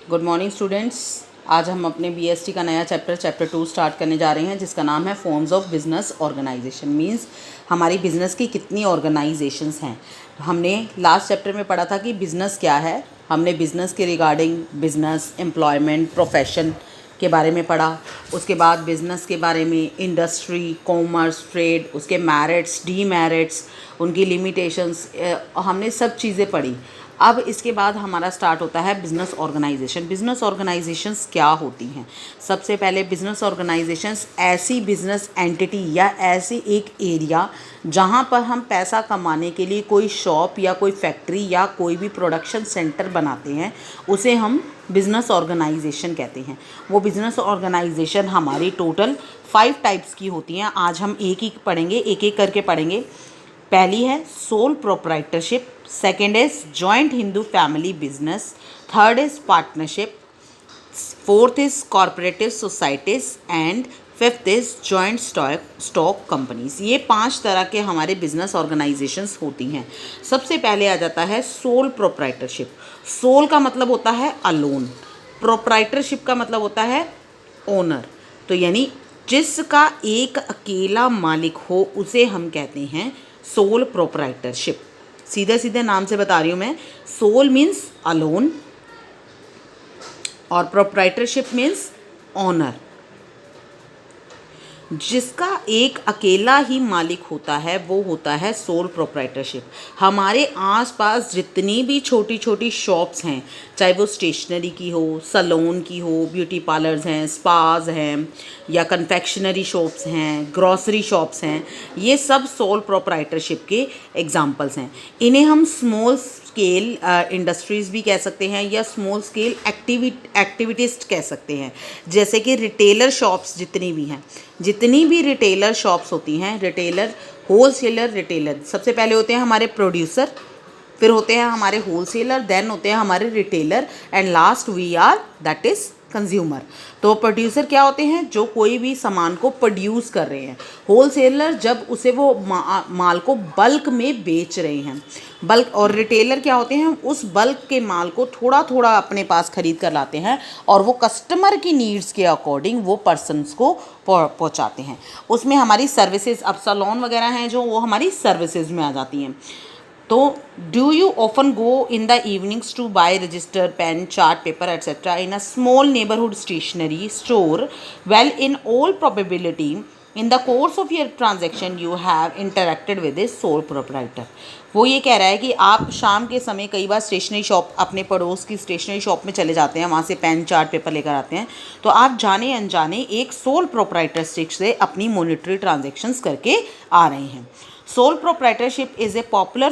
Good morning students. आज हम अपने बीएसटी का नया चैप्टर 2 स्टार्ट करने जा रहे हैं, जिसका नाम है forms of business organization. Means हमारी बिजनेस की कितनी ऑर्गेनाइजेशंस हैं। हमने लास्ट चैप्टर में पढ़ा था कि बिज़नेस क्या है। हमने बिज़नेस के रिगार्डिंग बिज़नेस, एम्प्लॉयमेंट, प्रोफेशन के बारे में पढ़ा। उसके बाद बिज़नेस के बारे में इंडस्ट्री, कॉमर्स, ट्रेड, उसके मेरिट्स, डीमेरिट्स, उनकी लिमिटेशंस, हमने सब चीज़ें पढ़ी। अब इसके बाद हमारा स्टार्ट होता है बिज़नेस ऑर्गेनाइजेशन। बिज़नेस ऑर्गेनाइजेशंस क्या होती हैं? सबसे पहले बिज़नेस ऑर्गेनाइजेशंस ऐसी बिज़नेस एंटिटी या ऐसी एक एरिया जहां पर हम पैसा कमाने के लिए कोई शॉप या कोई फैक्ट्री या कोई भी प्रोडक्शन सेंटर बनाते हैं, उसे हम बिज़नेस ऑर्गेनाइजेशन कहते हैं। वो बिज़नेस ऑर्गेनाइजेशन हमारी टोटल 5 टाइप्स की होती हैं। आज हम एक एक पढ़ेंगे, एक एक करके पढ़ेंगे। पहली है sole proprietorship, second is joint Hindu family business, third is partnership, fourth is corporative societies and fifth is joint stock companies. ये 5 तरह के हमारे बिजनेस ऑर्गेनाइजेशंस होती हैं। सबसे पहले आ जाता है सोल प्रोप्राइटरशिप। सोल का मतलब होता है अलोन, प्रोप्राइटरशिप का मतलब होता है ओनर। तो यानी जिसका एक अकेला मालिक हो उसे हम कहते हैं सोल प्रोप्राइटरशिप। सीधे सीधे नाम से बता रही हूँ मैं। सोल मीन्स अलोन और प्रोप्राइटरशिप मीन्स ओनर। जिसका एक अकेला ही मालिक होता है वो होता है सोल प्रोप्राइटरशिप। हमारे आसपास जितनी भी छोटी छोटी शॉप्स हैं, चाहे वो स्टेशनरी की हो, सलोन की हो, ब्यूटी पार्लर्स हैं, स्पाज हैं, या कन्फेक्शनरी शॉप्स हैं, ग्रॉसरी शॉप्स हैं, ये सब सोल प्रोप्राइटरशिप के एग्जांपल्स हैं। इन्हें हम स्मॉल स्केल इंडस्ट्रीज़ भी कह सकते हैं या स्मॉल स्केल एक्टिविटीज़ कह सकते हैं। जैसे कि रिटेलर शॉप्स जितनी भी रिटेलर शॉप्स होती हैं, रिटेलर, होलसेलर, रिटेलर, सबसे पहले होते हैं हमारे प्रोड्यूसर, फिर होते हैं हमारे होलसेलर, देन होते हैं हमारे retailer, and last we are that is consumer. तो प्रोड्यूसर क्या होते हैं? जो कोई भी सामान को प्रोड्यूस कर रहे हैं। होलसेलर जब उसे वो माल को बल्क में बेच रहे हैं। बल्क और रिटेलर क्या होते हैं? उस बल्क के माल को थोड़ा थोड़ा अपने पास खरीद कर लाते हैं और वो कस्टमर की नीड्स के अकॉर्डिंग वो पर्सनस को पहुंचाते हैं। उसमें हमारी सर्विसेज, अब सैलून वगैरह हैं जो, वो हमारी सर्विसेज में आ जाती हैं। तो do you often go in the evenings to buy register, pen, chart paper etcetera in a small neighbourhood stationery store? Well, in all probability in the course of your transaction you have interacted with this sole proprietor. वो ये कह रहा है कि आप शाम के समय कई बार स्टेशनरी शॉप, अपने पड़ोस की स्टेशनरी शॉप में चले जाते हैं, वहाँ से पेन, चार्ट पेपर लेकर आते हैं, तो आप जाने अनजाने एक सोल प्रोप्राइटरशिप से अपनी मॉनेटरी ट्रांजेक्शंस करके आ रहे हैं। Sole proprietorship is a popular